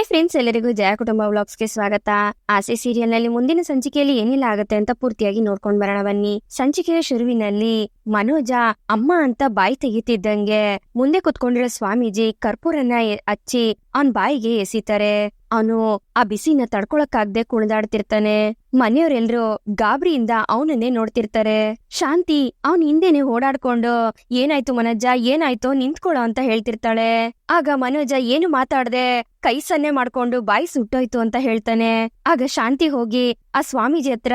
Hi friends, ಎಲ್ಲರಿಗೂ ಜಯ ಕುಟುಂಬ ವ್ಲಾಗ್ಸ್ಗೆ ಸ್ವಾಗತ. ಆಸೆ ಸೀರಿಯಲ್ ನಲ್ಲಿ ಮುಂದಿನ ಸಂಚಿಕೆಯಲ್ಲಿ ಏನೆಲ್ಲ ಆಗುತ್ತೆ ಅಂತ ಪೂರ್ತಿಯಾಗಿ ನೋಡ್ಕೊಂಡ್ ಬರೋಣ ಬನ್ನಿ. ಸಂಚಿಕೆಯ ಶುರುವಿನಲ್ಲಿ ಮನೋಜ ಅಮ್ಮ ಅಂತ ಬಾಯಿ ತೆಗಿತಿದ್ದಂಗೆ ಮುಂದೆ ಕುತ್ಕೊಂಡಿರೋ ಸ್ವಾಮೀಜಿ ಕರ್ಪೂರನ ಹಚ್ಚಿ ಅವನ್ ಬಾಯಿಗೆ ಎಸಿತಾರೆ. ಅವನು ಆ ಬಿಸಿನ ತಡ್ಕೊಳಕ್ಕಾಗ್ದೆ ಕುಣಿದಾಡ್ತಿರ್ತಾನೆ. ಮನೆಯವರೆಲ್ರು ಗಾಬರಿಯಿಂದ ಅವನನ್ನೇ ನೋಡ್ತಿರ್ತಾರೆ. ಶಾಂತಿ ಅವನ್ ಹಿಂದೆನೆ ಓಡಾಡ್ಕೊಂಡು ಏನಾಯ್ತು ಮನೋಜ, ಏನಾಯ್ತು, ನಿಂತ್ಕೊಳ್ಳೋ ಅಂತ ಹೇಳ್ತಿರ್ತಾಳೆ. ಆಗ ಮನೋಜ ಏನು ಮಾತಾಡ್ದೆ ಕೈ ಸನ್ನೆ ಮಾಡ್ಕೊಂಡು ಬಾಯಿ ಸುಟ್ಟೋಯ್ತು ಅಂತ ಹೇಳ್ತಾನೆ. ಆಗ ಶಾಂತಿ ಹೋಗಿ ಆ ಸ್ವಾಮೀಜಿ ಹತ್ರ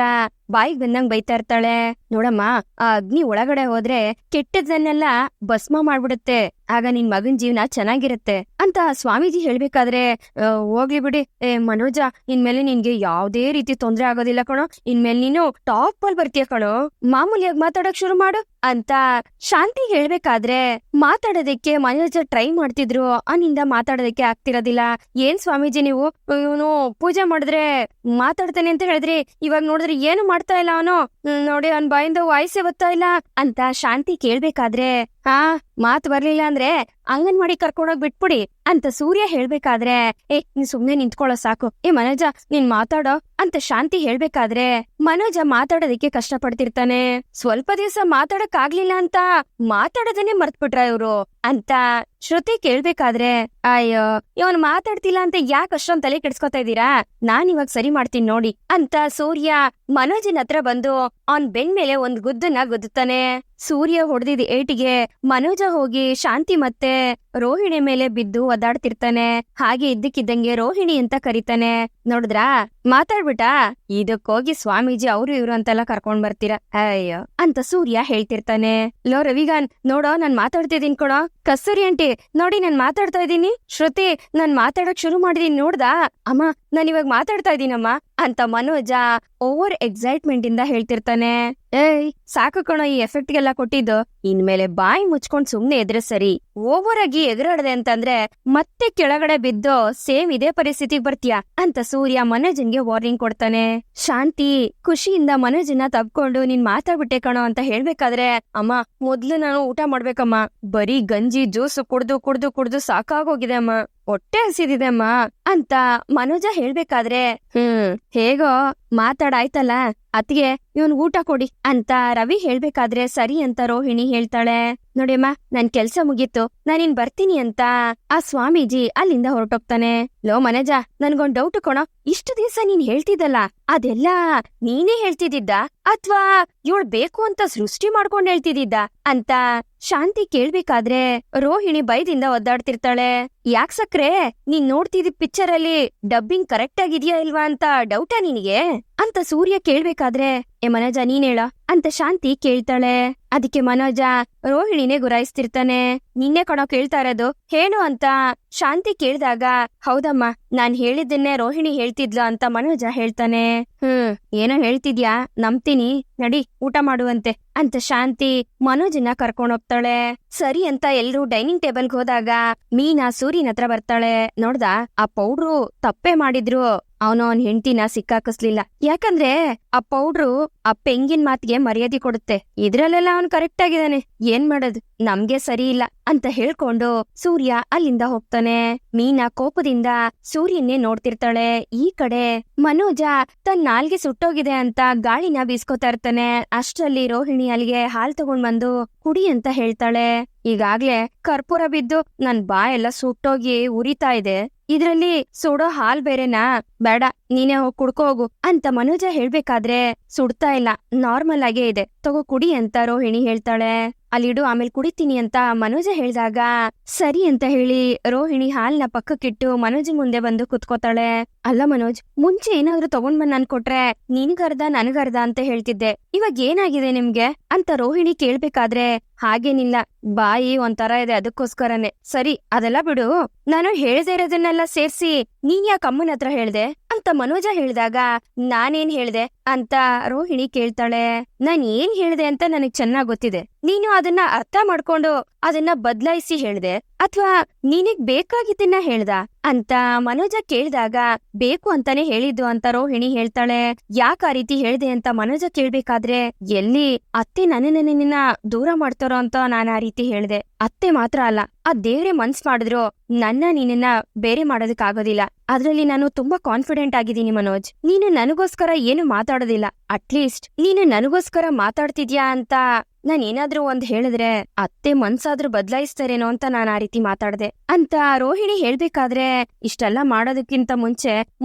ಬಾಯಿಗೆ ಬಂದಂಗ್ ಬೈತಾ ಇರ್ತಾಳೆ. ನೋಡಮ್ಮ, ಆ ಅಗ್ನಿ ಒಳಗಡೆ ಹೋದ್ರೆ ಕೆಟ್ಟದನ್ನೆಲ್ಲ ಭಸ್ಮ ಮಾಡ್ಬಿಡುತ್ತೆ, ಆಗ ನಿನ್ ಮಗನ್ ಜೀವನ ಚೆನ್ನಾಗಿರುತ್ತೆ ಅಂತ ಸ್ವಾಮೀಜಿ ಹೇಳ್ಬೇಕಾದ್ರೆ, ಹೋಗ್ಲಿ ಬಿಡಿ ಮನೋಜ, ಇನ್ಮೇಲೆ ನಿನ್ಗೆ ಯಾವ್ದೇ ರೀತಿ ತೊಂದ್ರೆ ಆಗೋದಿಲ್ಲ ಕಣೋ, ಇನ್ಮೇಲೆ ನೀನು ಟಾಪ್ ಅಲ್ಲಿ ಬರ್ತೀಯ ಕಣೋ, ಮಾಮೂಲಿಯಾಗಿ ಮಾತಾಡಕ್ ಶುರು ಮಾಡು ಅಂತ ಶಾಂತಿ ಹೇಳ್ಬೇಕಾದ್ರೆ ಮಾತಾಡೋದಕ್ಕೆ ಮನೋಜ ಟ್ರೈ ಮಾಡ್ತಿದ್ರು. ಅವನಿಂದ ಮಾತಾಡೋದಕ್ಕೆ ಆಗ್ತಿರೋದಿಲ್ಲ. ಏನ್ ಸ್ವಾಮೀಜಿ ನೀವು, ಇವನು ಪೂಜೆ ಮಾಡಿದ್ರೆ ಮಾತಾಡ್ತಾನೆ ಅಂತ ಹೇಳಿದ್ರಿ, ಇವಾಗ ನೋಡಿದ್ರೆ ಏನು ಮಾಡ್ತಾ ಇಲ್ಲ ಅವನು, ನೋಡಿ ಅವನ್ ಬಾಯಿಂದ ವಾಯ್ಸೆ ಗೊತ್ತಾ ಇಲ್ಲ ಅಂತ ಶಾಂತಿ ಕೇಳ್ಬೇಕಾದ್ರೆ, ಮಾತ್ ಬರ್ಲಿಲ್ಲ ಅಂದ್ರೆ ಅಂಗನವಾಡಿ ಕರ್ಕೊಂಡೋಗ್ ಬಿಟ್ಬಿಡಿ ಅಂತ ಸೂರ್ಯ ಹೇಳ್ಬೇಕಾದ್ರೆ, ನೀನ್ ಸುಮ್ನೆ ನಿಂತ್ಕೊಳ್ಳೋ ಸಾಕು, ಮನೋಜ ನೀನ್ ಮಾತಾಡೋ ಅಂತ ಶಾಂತಿ ಹೇಳ್ಬೇಕಾದ್ರೆ ಮನೋಜ ಮಾತಾಡೋದಕ್ಕೆ ಕಷ್ಟ ಪಡ್ತಿರ್ತಾನೆ. ಸ್ವಲ್ಪ ದಿವಸ ಮಾತಾಡಕ್ ಆಗ್ಲಿಲ್ಲ ಅಂತ ಮಾತಾಡೋದನ್ನೇ ಮರ್ತ್ಬಿಟ್ರ ಇವ್ರು ಅಂತ ಶ್ರುತಿ ಕೇಳ್ಬೇಕಾದ್ರೆ, ಅಯ್ಯೋ ಇವನ್ ಮಾತಾಡ್ತಿಲ್ಲ ಅಂತ ಯಾಕೆ ಅಷ್ಟೊಂದ್ ತಲೆ ಕೆಡ್ಸ್ಕೊತಾ ಇದ್ದೀರಾ, ನಾನ್ ಇವಾಗ ಸರಿ ಮಾಡ್ತೀನಿ ನೋಡಿ ಅಂತ ಸೂರ್ಯ ಮನೋಜನ್ ಹತ್ರ ಬಂದು ಅವನ್ ಬೆನ್ ಮೇಲೆ ಒಂದ್ ಗುದ್ದನ್ನ ಗುದ್ದುತ್ತಾನೆ. ಸೂರ್ಯ ಹೊಡೆದಿದ್ ಏಟಿಗೆ ಮನೋಜ ಹೋಗಿ ಶಾಂತಿ ಮತ್ತೆ ರೋಹಿಣಿ ಮೇಲೆ ಬಿದ್ದು ಒದ್ದಾಡ್ತಿರ್ತಾನೆ. ಹಾಗೆ ಇದ್ದಕ್ಕಿದ್ದಂಗೆ ರೋಹಿಣಿ ಅಂತ ಕರೀತಾನೆ. ನೋಡಿದ್ರಾ ಮಾತಾಡ್ಬಿಟ್ಟ, ಇದಕ್ಕೋಗಿ ಸ್ವಾಮೀಜಿ ಅವ್ರು ಇವ್ರು ಅಂತೆಲ್ಲ ಕರ್ಕೊಂಡ್ ಬರ್ತೀರ ಅಯ್ಯೋ ಅಂತ ಸೂರ್ಯ ಹೇಳ್ತಿರ್ತಾನೆ. ಲೋ ರವಿಗಾನ್, ನೋಡೋ ನಾನ್ ಮಾತಾಡ್ತಿದೀನಿ ಕೊಡೋ. ಕಸ್ತೂರಿ ಆಂಟಿ ನೋಡಿ ನಾನ್ ಮಾತಾಡ್ತಾ ಇದ್ದೀನಿ. ಶ್ರುತಿ ನಾನ್ ಮಾತಾಡಕ್ ಶುರು ಮಾಡಿದೀನಿ ನೋಡ್ದಾ, ಅಮ್ಮ ನಾನ್ ಇವಾಗ ಮಾತಾಡ್ತಾ ಇದೀನಮ್ಮ ಅಂತ ಮನೋಜ ಓವರ್ ಎಕ್ಸೈಟ್ಮೆಂಟ್ ಇಂದ ಹೇಳ್ತಿರ್ತಾನೆ. ಸಾಕು ಕಣೋ ಈ ಎಫೆಕ್ಟ್ ಗೆಲ್ಲ ಕೊಟ್ಟಿದ್ದು, ಇನ್ಮೇಲೆ ಬಾಯಿ ಮುಚ್ಕೊಂಡ್ ಸುಮ್ನೆ ಎದ್ರೆ ಸರಿ. ಓವರ್ ಆಗಿ ಎದುರಾಡದೆ ಅಂತಂದ್ರೆ ಮತ್ತೆ ಕೆಳಗಡೆ ಬಿದ್ದು ಸೇಮ್ ಇದೇ ಪರಿಸ್ಥಿತಿಗೆ ಬರ್ತೀಯ ಅಂತ ಸೂರ್ಯ ಮನೋಜನ್ಗೆ ವಾರ್ನಿಂಗ್ ಕೊಡ್ತಾನೆ. ಶಾಂತಿ ಖುಷಿಯಿಂದ ಮನೋಜನ್ನ ತಬ್ಕೊಂಡು ನೀನ್ ಮಾತಾಡ್ಬಿಟ್ಟೆ ಕಣೋ ಅಂತ ಹೇಳ್ಬೇಕಾದ್ರೆ, ಅಮ್ಮ ಮೊದ್ಲು ನಾನು ಊಟ ಮಾಡ್ಬೇಕಮ್ಮ, ಬರೀ ಗಂಜಿ ಜ್ಯೂಸ್ ಕುಡ್ದು ಕುಡ್ದು ಕುಡ್ದು ಸಾಕಾಗೋಗಿದೆ ಅಮ್ಮ, ಹೊಟ್ಟೆ ಹಸಿದಿದೆ ಅಮ್ಮ ಅಂತ ಮನೋಜ ಹೇಳ್ಬೇಕಾದ್ರೆ, ಹೇಗೋ ಮಾತಾಡಾಯ್ತಲ್ಲ ಅತ್ಗೆ ಇವನ್ ಊಟ ಕೊಡಿ ಅಂತ ರವಿ ಹೇಳ್ಬೇಕಾದ್ರೆ ಸರಿ ಅಂತ ರೋಹಿಣಿ ಹೇಳ್ತಾಳೆ. ನೋಡಿಯಮ್ಮ ನನ್ ಕೆಲ್ಸ ಮುಗೀತು, ನಾನಿನ್ ಬರ್ತೀನಿ ಅಂತ ಆ ಸ್ವಾಮೀಜಿ ಅಲ್ಲಿಂದ ಹೊರಟೋಗ್ತಾನೆ. ಲೋ ಮನೋಜ, ನನ್ಗೊಂದ್ ಡೌಟ್ ಕೊಣೋ, ಇಷ್ಟು ದಿವ್ಸ ನೀನ್ ಹೇಳ್ತಿದ್ದಲ್ಲ ಅದೆಲ್ಲ ನೀನೇ ಹೇಳ್ತಿದ್ದ ಅಥ್ವಾ ಇವಳು ಬೇಕು ಅಂತ ಸೃಷ್ಟಿ ಮಾಡ್ಕೊಂಡ್ ಹೇಳ್ತಿದ್ದ ಅಂತ ಶಾಂತಿ ಕೇಳ್ಬೇಕಾದ್ರೆ ರೋಹಿಣಿ ಭಯದಿಂದ ಒದ್ದಾಡ್ತಿರ್ತಾಳೆ. ಯಾಕ್ ಸಕ್ರೆ, ನೀನ್ ನೋಡ್ತಿದ್ದ ಪಿಕ್ಚರ್ ಅಲ್ಲಿ ಡಬ್ಬಿಂಗ್ ಕರೆಕ್ಟ್ ಆಗಿದ್ಯಾ ಇಲ್ವಾ ಅಂತ ಡೌಟಾ ನಿನಗೆ ಅಂತ ಸೂರ್ಯ ಕೇಳ್ಬೇಕಾದ್ರೆ, ಮನೋಜ ನೀನ್ ಹೇಳ ಅಂತ ಶಾಂತಿ ಕೇಳ್ತಾಳೆ. ಅದಕ್ಕೆ ಮನೋಜ ರೋಹಿಣಿನೇ ಗುರಾಯಿಸ್ತಿರ್ತಾನೆ. ನಿನ್ನೆ ಕಣೋ ಕೇಳ್ತಾ ಇರೋದು, ಹೇಳು ಅಂತ ಶಾಂತಿ ಕೇಳ್ದಾಗ, ಹೌದಮ್ಮ ನಾನ್ ಹೇಳಿದ್ದನ್ನೇ ರೋಹಿಣಿ ಹೇಳ್ತಿದ್ಲ ಅಂತ ಮನೋಜ ಹೇಳ್ತಾನೆ. ಏನೋ ಹೇಳ್ತಿದ್ಯಾ, ನಂಬ್ತೀನಿ, ನಡಿ ಊಟ ಮಾಡುವಂತೆ ಅಂತ ಶಾಂತಿ ಮನೋಜನ್ನ ಕರ್ಕೊಂಡೋಗ್ತಾಳೆ. ಸರಿ ಅಂತ ಎಲ್ರೂ ಡೈನಿಂಗ್ ಟೇಬಲ್ಗೆ ಹೋದಾಗ ಮೀನಾ ಸೂರ್ಯನ ಹತ್ರ ಬರ್ತಾಳೆ. ನೋಡ್ದ ಆ ಪೌಡ್ರು ತಪ್ಪೆ ಮಾಡಿದ್ರು, ಅವನ್ ಹೆಂಡ್ತಿನ ಸಿಕ್ಕಾಕಿಸ್ಲಿಲ್ಲ, ಯಾಕಂದ್ರೆ ಆ ಪೌಡ್ರು ಆ ಪೆಂಗಿನ ಮಾತಿಗೆ ಮರ್ಯಾದೆ ಕೊಡುತ್ತೆ, ಇದ್ರಲ್ಲೆಲ್ಲ ಅವನ್ ಕರೆಕ್ಟ್ ಆಗಿದಾನೆ, ಏನ್ ಮಾಡೋದು ನಮ್ಗೆ ಸರಿ ಇಲ್ಲ ಅಂತ ಹೇಳ್ಕೊಂಡು ಸೂರ್ಯ ಅಲ್ಲಿಂದ ಹೋಗ್ತಾನೆ. ಮೀನಾ ಕೋಪದಿಂದ ಸೂರ್ಯನ್ನೇ ನೋಡ್ತಿರ್ತಾಳೆ. ಈ ಕಡೆ ಮನೋಜ ತನ್ನ ನಾಲ್ಗೆ ಸುಟ್ಟೋಗಿದೆ ಅಂತ ಗಾಳಿನ ಬೀಸ್ಕೊತಾ ಇರ್ತಾನೆ. ಅಷ್ಟರಲ್ಲಿ ರೋಹಿಣಿ ಅಲ್ಲಿಗೆ ಹಾಲ್ ತಗೊಂಡ್ ಬಂದು ಕುಡಿ ಅಂತ ಹೇಳ್ತಾಳೆ. ಈಗಾಗ್ಲೇ ಕರ್ಪೂರ ಬಿದ್ದು ನನ್ ಬಾಯೆಲ್ಲ ಸುಟ್ಟೋಗಿ ಉರಿತಾ ಇದೆ, ಇದ್ರಲ್ಲಿ ಸುಡೋ ಹಾಲ್ ಬೇರೆನಾ, ಬೇಡ ನೀನೇ ಹೋಗ್ ಕುಡ್ಕೋ ಹೋಗು ಅಂತ ಮನೋಜ ಹೇಳ್ಬೇಕಾದ್ರೆ, ಸುಡ್ತಾ ಇಲ್ಲ ನಾರ್ಮಲ್ ಆಗೇ ಇದೆ, ತಗೋ ಕುಡಿ ಅಂತ ರೋಹಿಣಿ ಹೇಳ್ತಾಳೆ. ಅಲ್ಲಿಡು ಆಮೇಲೆ ಕುಡಿತೀನಿ ಅಂತ ಮನೋಜ ಹೇಳ್ದಾಗ ಸರಿ ಅಂತ ಹೇಳಿ ರೋಹಿಣಿ ಹಾಲ್ನ ಪಕ್ಕಕ್ಕಿಟ್ಟು ಮನೋಜ್ ಮುಂದೆ ಬಂದು ಕುತ್ಕೋತಾಳೆ. ಅಲ್ಲ ಮನೋಜ್, ಮುಂಚೆ ಏನಾದ್ರೂ ತಗೊಂಡ್ ಬಂದ್ ನನ್ಕೊಟ್ರೆ ನಿನ್ಗರ್ಧ ನನ್ಗರ್ಧ ಅಂತ ಹೇಳ್ತಿದ್ದೆ, ಇವಾಗ ಏನಾಗಿದೆ ನಿಮ್ಗೆ ಅಂತ ರೋಹಿಣಿ ಕೇಳ್ಬೇಕಾದ್ರೆ, ಹಾಗೇನಿಲ್ಲ ಬಾಯಿ ಒಂಥರ ಇದೆ ಅದಕ್ಕೋಸ್ಕರನೇ. ಸರಿ ಅದೆಲ್ಲ ಬಿಡು, ನಾನು ಹೇಳ್ದೆ ಇರೋದನ್ನೆಲ್ಲ ಸೇರ್ಸಿ ನೀನ್ ಯಾಕೆ ಅಮ್ಮನ ಹತ್ರ ಹೇಳ್ದೆ ಅಂತ ಮನೋಜ ಹೇಳ್ದಾಗ, ನಾನೇನ್ ಹೇಳ್ದೆ ಅಂತ ರೋಹಿಣಿ ಕೇಳ್ತಾಳೆ. ನಾನ್ ಏನ್ ಹೇಳ್ದೆ ಅಂತ ನನಗ್ ಚೆನ್ನಾಗ್ ಗೊತ್ತಿದೆ, ನೀನು ಅದನ್ನ ಅರ್ಥ ಮಾಡ್ಕೊಂಡು ಅದನ್ನ ಬದಲಾಯಿಸಿ ಹೇಳ್ದೆ ಅಥವಾ ನಿನಗ್ ಬೇಕಾಗಿದ್ದನ್ನ ಹೇಳ್ದ ಅಂತ ಮನೋಜ ಕೇಳ್ದಾಗ ಬೇಕು ಅಂತಾನೆ ಹೇಳಿದ್ದು ಅಂತ ರೋಹಿಣಿ ಹೇಳ್ತಾಳೆ. ಯಾಕ ಆ ರೀತಿ ಹೇಳ್ದೆ ಅಂತ ಮನೋಜ ಕೇಳ್ಬೇಕಾದ್ರೆ ಎಲ್ಲಿ ಅತ್ತೆ ನಿನ್ನ ದೂರ ಮಾಡ್ತಾರೋ ಅಂತ ನಾನು ಆ ರೀತಿ ಹೇಳ್ದೆ. ಅತ್ತೆ ಮಾತ್ರ ಅಲ್ಲ, ಆ ದೇವ್ರೆ ಮನ್ಸ್ ಮಾಡಿದ್ರು ನಿನ್ನ ಬೇರೆ ಮಾಡೋದಕ್ಕಾಗೋದಿಲ್ಲ. ಅದ್ರಲ್ಲಿ ನಾನು ತುಂಬಾ ಕಾನ್ಫಿಡೆಂಟ್ ಆಗಿದ್ದೀನಿ ಮನೋಜ್. ನೀನು ನನಗೋಸ್ಕರ ಏನು ಮಾತಾಡೋದಿಲ್ಲ. ಅಟ್ಲೀಸ್ಟ್ ನೀನು ನನಗೋಸ್ಕರ ಮಾತಾಡ್ತಿದ್ಯಾ ಅಂತ ನಾನೇನಾದ್ರೂ ಒಂದ್ ಹೇಳಿದ್ರೆ ಅತ್ತೆ ಮನ್ಸಾದ್ರೂ ಬದಲಾಯಿಸ್ತಾರೇನೋ ಅಂತ ನಾನು ಆ ರೀತಿ ಮಾತಾಡ್ದೆ ಅಂತ ರೋಹಿಣಿ ಹೇಳ್ಬೇಕಾದ್ರೆ, ಇಷ್ಟೆಲ್ಲ ಮಾಡೋದಕ್ಕಿಂತ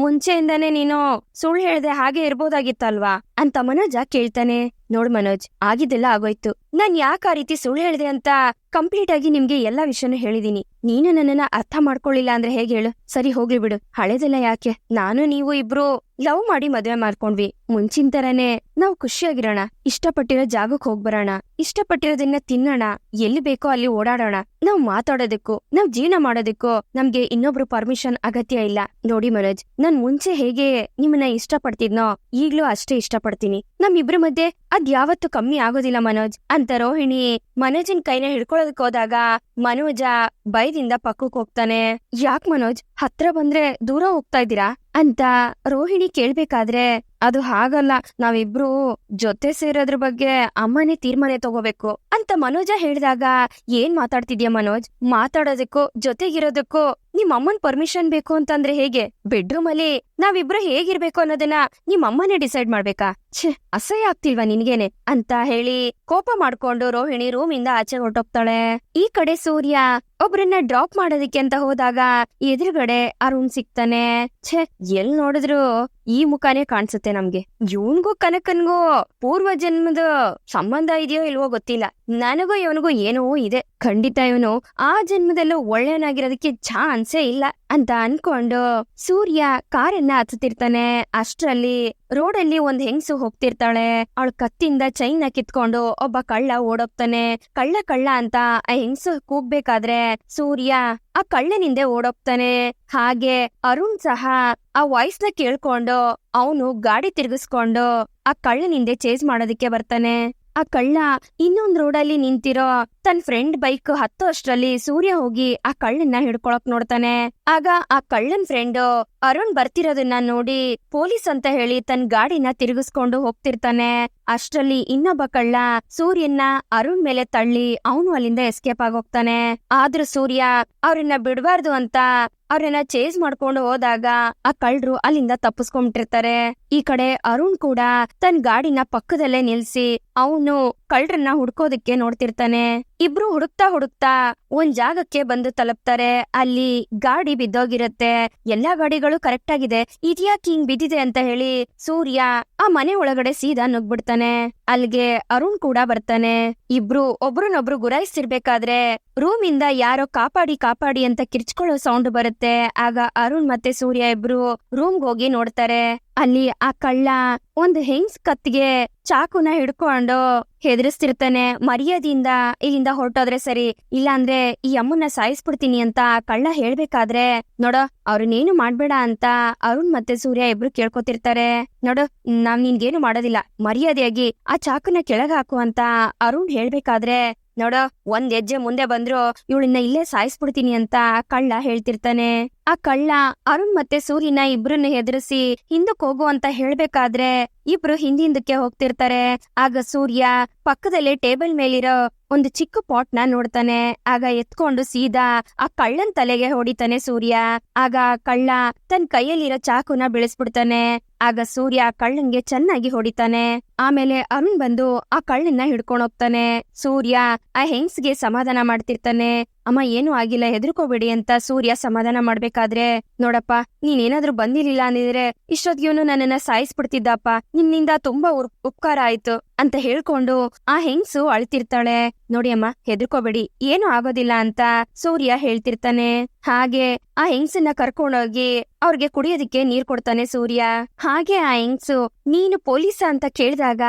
ಮುಂಚೆಯಿಂದಾನೇ ನೀನು ಸುಳ್ಳು ಹೇಳ್ದೆ ಹಾಗೆ ಇರ್ಬೋದಾಗಿತ್ತಲ್ವಾ ಅಂತ ಮನೋಜ ಕೇಳ್ತಾನೆ. ನೋಡ್ ಮನೋಜ್, ಆಗಿದ್ದೆಲ್ಲ ಆಗೋಯ್ತು. ನಾನ್ ಯಾಕೆ ಆ ರೀತಿ ಸುಳ್ಳು ಹೇಳ್ದೆ ಅಂತ ಕಂಪ್ಲೀಟ್ ಆಗಿ ನಿಮ್ಗೆ ಎಲ್ಲಾ ವಿಷಯನೂ ಹೇಳಿದೀನಿ. ನೀನು ನನ್ನನ್ನ ಅರ್ಥ ಮಾಡ್ಕೊಳ್ಳಿಲ್ಲ ಅಂದ್ರೆ ಹೇಗೆ ಹೇಳು? ಸರಿ ಹೋಗ್ಲಿ ಬಿಡು, ಹಳೇದೆಲ್ಲ ಯಾಕೆ. ನಾನು ನೀವು ಇಬ್ರು ಲವ್ ಮಾಡಿ ಮದ್ವೆ ಮಾಡ್ಕೊಂಡ್ವಿ. ಮುಂಚಿನ ತರನೇ ನಾವು ಖುಷಿಯಾಗಿರೋಣ, ಇಷ್ಟಪಟ್ಟಿರೋ ಜಾಗಕ್ಕೆ ಹೋಗ್ಬರೋಣ, ಇಷ್ಟಪಟ್ಟಿರೋದನ್ನ ತಿನ್ನೋಣ, ಎಲ್ಲಿ ಬೇಕೋ ಅಲ್ಲಿ ಓಡಾಡೋಣ. ನಾವ್ ಮಾತಾಡೋದಕ್ಕೂ ನಾವ್ ಜೀವನ ಮಾಡೋದಕ್ಕೂ ನಮ್ಗೆ ಇನ್ನೊಬ್ರು ಪರ್ಮಿಷನ್ ಅಗತ್ಯ ಇಲ್ಲ. ನೋಡಿ ಮನೋಜ್, ನಾನ್ ಮುಂಚೆ ಹೇಗೆ ನಿಮ್ಮನ್ನ ಇಷ್ಟಪಡ್ತಿದ್ನೋ ಈಗ್ಲೂ ಅಷ್ಟೇ ಇಷ್ಟಪಡ್ತೀನಿ. ನಮ್ಮಿಬ್ರ ಮಧ್ಯೆ ಅದ್ ಯಾವತ್ತೂ ಕಮ್ಮಿ ಆಗೋದಿಲ್ಲ ಮನೋಜ್ ಅಂತ ರೋಹಿಣಿ ಮನೋಜನ್ ಕೈನ ಹಿಡ್ಕೊಳ್ಳೋದಕ್ ಹೋದಾಗ ಮನೋಜ ಭಯದಿಂದ ಪಕ್ಕಕ್ ಹೋಗ್ತಾನೆ. ಯಾಕ್ ಮನೋಜ್, ಹತ್ರ ಬಂದ್ರೆ ದೂರ ಹೋಗ್ತಾ ಇದ್ದೀರಾ ಅಂತ ರೋಹಿಣಿ ಕೇಳ್ಬೇಕಾದ್ರೆ, ಅದು ಹಾಗಲ್ಲ, ನಾವಿಬ್ರು ಜೊತೆ ಸೇರೋದ್ರ ಬಗ್ಗೆ ಅಮ್ಮನೇ ತೀರ್ಮಾನ ತಗೋಬೇಕು ಅಂತ ಮನೋಜ ಹೇಳಿದಾಗ, ಏನ್ ಮಾತಾಡ್ತಿದ್ಯಾ ಮನೋಜ್? ಮಾತಾಡೋದಕ್ಕೂ ಜೊತೆಗಿರೋದಕ್ಕೂ ನಿಮ್ ಅಮ್ಮನ್ ಪರ್ಮಿಷನ್ ಬೇಕು ಅಂತಂದ್ರೆ ಹೇಗೆ? ಬೆಡ್ರೂಮ್ ಅಲ್ಲಿ ನಾವಿಬ್ರು ಹೇಗಿರ್ಬೇಕು ಅನ್ನೋದನ್ನ ನಿಮ್ ಅಮ್ಮನೇ ಡಿಸೈಡ್ ಮಾಡ್ಬೇಕಾ? ಛೆ, ಅಸಹ್ಯ ಆಗ್ತಿಲ್ವಾ ನಿನ್ಗೇನೆ ಅಂತ ಹೇಳಿ ಕೋಪ ಮಾಡ್ಕೊಂಡು ರೋಹಿಣಿ ರೂಮಿಂದ ಆಚೆ ಹೊರಟೋಗ್ತಾಳೆ. ಈ ಕಡೆ ಸೂರ್ಯ ಒಬ್ರನ್ನ ಡ್ರಾಪ್ ಮಾಡೋದಕ್ಕೆ ಅಂತ ಹೋದಾಗ ಎದುರುಗಡೆ ಅರುಣ್ ಸಿಗ್ತಾನೆ. ಛೆ, ಎಲ್ ನೋಡಿದ್ರು ಈ ಮುಖಾನೇ ಕಾಣಿಸುತ್ತೆ ನಮ್ಗೆ. ಇವನ್ಗೂ ಕನಕನ್ಗೂ ಪೂರ್ವ ಜನ್ಮದ ಸಂಬಂಧ ಇದೆಯೋ ಇಲ್ವೋ ಗೊತ್ತಿಲ್ಲ. ನನಗೂ ಇವನಿಗೂ ಏನೋ ಇದೆ. ಖಂಡಿತ ಇವನು ಆ ಜನ್ಮದಲ್ಲೂ ಒಳ್ಳೆಯನಾಗಿರೋದಕ್ಕೆ ಚಾನ್ಸೇ ಇಲ್ಲ ಅಂತ ಅನ್ಕೊಂಡು ಸೂರ್ಯ ಕಾರನ್ನ ಹತ್ತುತ್ತಿರ್ತಾನೆ. ಅಷ್ಟ್ರಲ್ಲಿ ರೋಡಲ್ಲಿ ಒಂದ್ ಹೆಂಗ್ಸು ಹೋಗ್ತಿರ್ತಾಳೆ. ಅವಳ ಕತ್ತಿಂದ ಚೈನ್ನ ಕಿತ್ಕೊಂಡು ಒಬ್ಬ ಕಳ್ಳ ಓಡೋಗ್ತಾನೆ. ಕಳ್ಳ ಕಳ್ಳ ಅಂತ ಆ ಹೆಂಗ್ಸು ಕೂಗ್ಬೇಕಾದ್ರೆ ಸೂರ್ಯ ಆ ಕಳ್ಳನಿಂದೆ ಓಡೋಗ್ತಾನೆ. ಹಾಗೆ ಅರುಣ್ ಸಹ ಆ ವಾಯ್ಸ್ನ ಕೇಳ್ಕೊಂಡು ಅವನು ಗಾಡಿ ತಿರ್ಗಿಸ್ಕೊಂಡು ಆ ಕಳ್ಳನಿಂದೆ ಚೇಸ್ ಮಾಡೋದಿಕ್ಕೆ ಬರ್ತಾನೆ. ಆ ಕಳ್ಳ ಇನ್ನೊಂದ್ ರೋಡಲ್ಲಿ ನಿಂತಿರೋ ತನ್ ಫ್ರೆಂಡ್ ಬೈಕ್ ಹತ್ತೋ ಅಷ್ಟ್ರಲ್ಲಿ ಸೂರ್ಯ ಹೋಗಿ ಆ ಕಳ್ಳನ್ನ ಹಿಡ್ಕೊಳಕ್ ನೋಡ್ತಾನೆ. ಆಗ ಆ ಕಳ್ಳನ್ ಫ್ರೆಂಡ್ ಅರುಣ್ ಬರ್ತಿರೋದನ್ನ ನೋಡಿ ಪೊಲೀಸ್ ಅಂತ ಹೇಳಿ ತನ್ ಗಾಡಿನ ತಿರುಗಿಸ್ಕೊಂಡು ಹೋಗ್ತಿರ್ತಾನೆ. ಅಷ್ಟ್ರಲ್ಲಿ ಇನ್ನೊಬ್ಬ ಕಳ್ಳ ಸೂರ್ಯನ್ನ ಅರುಣ್ ಮೇಲೆ ತಳ್ಳಿ ಅವನು ಅಲ್ಲಿಂದ ಎಸ್ಕೇಪ್ ಆಗೋಗ್ತಾನೆ. ಆದ್ರೂ ಸೂರ್ಯ ಅವ್ರನ್ನ ಬಿಡ್ಬಾರ್ದು ಅಂತ ಅವ್ರನ್ನ ಚೇಸ್ ಮಾಡ್ಕೊಂಡು ಹೋದಾಗ ಆ ಕಳ್ಳರು ಅಲ್ಲಿಂದ ತಪ್ಪಿಸ್ಕೊಂಡ್ಬಿಟ್ಟಿರ್ತಾರೆ. ಈ ಕಡೆ ಅರುಣ್ ಕೂಡ ತನ್ ಗಾಡಿನ ಪಕ್ಕದಲ್ಲೇ ನಿಲ್ಸಿ ಅವನು ಕಳ್ಳರನ್ನ ಹುಡ್ಕೋದಕ್ಕೆ ನೋಡ್ತಿರ್ತಾನೆ. ಇಬ್ರು ಹುಡುಕ್ತಾ ಒಂದ್ ಜಾಗಕ್ಕೆ ಬಂದು ತಲುಪ್ತಾರೆ. ಅಲ್ಲಿ ಗಾಡಿ ಬಿದ್ದೋಗಿರತ್ತೆ. ಎಲ್ಲಾ ಗಾಡಿಗಳು ಕರೆಕ್ಟ್ ಆಗಿದೆ, ಇದ್ಯಾಕೆ ಹಿಂಗ್ ಬಿದ್ದಿದೆ ಅಂತ ಹೇಳಿ ಸೂರ್ಯ ಆ ಮನೆ ಒಳಗಡೆ ಸೀದಾ ನುಗ್ಬಿಡ್ತಾನೆ. ಅಲ್ಲಿಗೆ ಅರುಣ್ ಕೂಡ ಬರ್ತಾನೆ. ಇಬ್ರು ಒಬ್ರನ್ನೊಬ್ರು ಗುರಾಯಿಸ್ತಿರ್ಬೇಕಾದ್ರೆ ರೂಮಿಂದ ಯಾರೋ ಕಾಪಾಡಿ ಅಂತ ಕಿರ್ಚ್ಕೊಳ್ಳೋ ಸೌಂಡ್ ಬರುತ್ತೆ. ಆಗ ಅರುಣ್ ಮತ್ತೆ ಸೂರ್ಯ ಇಬ್ರು ರೂಮ್ಗೆ ಹೋಗಿ ನೋಡ್ತಾರೆ. ಅಲ್ಲಿ ಆ ಕಳ್ಳ ಒಂದ್ ಹೆಂಗ್ಸ್ ಕತ್ತಿಗೆ ಚಾಕುನ ಹಿಡ್ಕೊಂಡು ಹೆದರಿಸ್ತಿರ್ತಾನೆ. ಮರ್ಯಾದೆಯಿಂದ ಇಲ್ಲಿಂದ ಹೊರಟೋದ್ರೆ ಸರಿ, ಇಲ್ಲಾಂದ್ರೆ ಈ ಅಮ್ಮನ್ನ ಸಾಯಿಸ್ಬಿಡ್ತೀನಿ ಅಂತ ಕಳ್ಳ ಹೇಳ್ಬೇಕಾದ್ರೆ, ನೋಡೋ ಅವ್ರನ್ನೇನು ಮಾಡ್ಬೇಡ ಅಂತ ಅರುಣ್ ಮತ್ತೆ ಸೂರ್ಯ ಇಬ್ರು ಕೇಳ್ಕೊತಿರ್ತಾರೆ. ನೋಡು, ನಾವ್ ನಿನ್ಗೇನು ಮಾಡೋದಿಲ್ಲ, ಮರ್ಯಾದೆಯಾಗಿ ಆ ಚಾಕುನ ಕೆಳಗ ಹಾಕು ಅಂತ ಅರುಣ್ ಹೇಳ್ಬೇಕಾದ್ರೆ, ನೋಡೋ ಒಂದ್ ಹೆಜ್ಜೆ ಮುಂದೆ ಬಂದ್ರು ಇವಳನ್ನ ಇಲ್ಲೇ ಸಾಯಿಸ್ಬಿಡ್ತೀನಿ ಅಂತ ಕಳ್ಳ ಹೇಳ್ತಿರ್ತಾನೆ. ಆ ಕಳ್ಳ ಅರುಣ್ ಮತ್ತೆ ಸೂರ್ಯನ ಇಬ್ರನ್ನ ಹೆದರಿಸಿ ಹಿಂದಕ್ ಹೋಗು ಅಂತ ಹೇಳ್ಬೇಕಾದ್ರೆ ಇಬ್ರು ಹಿಂದಿಂದಕ್ಕೆ ಹೋಗ್ತಿರ್ತಾರೆ. ಆಗ ಸೂರ್ಯ ಪಕ್ಕದಲ್ಲೇ ಟೇಬಲ್ ಮೇಲಿರೋ ಒಂದು ಚಿಕ್ಕ ಪಾಟ್ ನ ನೋಡ್ತಾನೆ. ಆಗ ಎತ್ಕೊಂಡು ಸೀದಾ ಆ ಕಳ್ಳನ್ ತಲೆಗೆ ಹೊಡಿತಾನೆ ಸೂರ್ಯ. ಆಗ ಕಳ್ಳ ತನ್ ಕೈಯಲ್ಲಿರೋ ಚಾಕುನ ಬೀಳಿಸ್ಬಿಡ್ತಾನೆ. ಆಗ ಸೂರ್ಯ ಕಳ್ಳನ್ಗೆ ಚೆನ್ನಾಗಿ ಹೊಡಿತಾನೆ. ಆಮೇಲೆ ಅರುಣ್ ಬಂದು ಆ ಕಳ್ಳನ್ನ ಹಿಡ್ಕೊಂಡ್ ಹೋಗ್ತಾನೆ. ಸೂರ್ಯ ಆ ಹೆಂಗ್ಸ್ಗೆ ಸಮಾಧಾನ ಮಾಡ್ತಿರ್ತಾನೆ. ಅಮ್ಮ ಏನೂ ಆಗಿಲ್ಲ, ಹೆದರ್ಕೋಬೇಡಿ ಅಂತ ಸೂರ್ಯ ಸಮಾಧಾನ ಮಾಡ್ಬೇಕಾದ್ರೆ, ನೋಡಪ್ಪ ನೀನೇನಾದ್ರೂ ಬಂದಿರ್ಲಿಲ್ಲ ಅಂದಿದ್ರೆ ಇಷ್ಟೊತ್ತಿಗೆ ನನ್ನನ್ನ ಸಾಯಿಸ್ಬಿಡ್ತಿದ್ದಪ್ಪ, ನಿನ್ನಿಂದ ತುಂಬಾ ಉಪಕಾರ ಆಯ್ತು ಅಂತ ಹೇಳ್ಕೊಂಡು ಆ ಹೆಂಗ್ಸು ಅಳ್ತಿರ್ತಾಳೆ. ನೋಡಿ ಅಮ್ಮ, ಹೆದರ್ಕೋಬೇಡಿ, ಏನು ಆಗೋದಿಲ್ಲ ಅಂತ ಸೂರ್ಯ ಹೇಳ್ತಿರ್ತಾನೆ. ಹಾಗೆ ಆ ಹೆಂಗ್ಸನ್ನ ಕರ್ಕೊಂಡೋಗಿ ಅವ್ರಿಗೆ ಕುಡಿಯೋದಿಕ್ಕೆ ನೀರ್ ಕೊಡ್ತಾನೆ ಸೂರ್ಯ. ಹಾಗೆ ಆ ಹೆಂಗ್ಸು ನೀನು ಪೊಲೀಸ ಅಂತ ಕೇಳಿದಾಗ,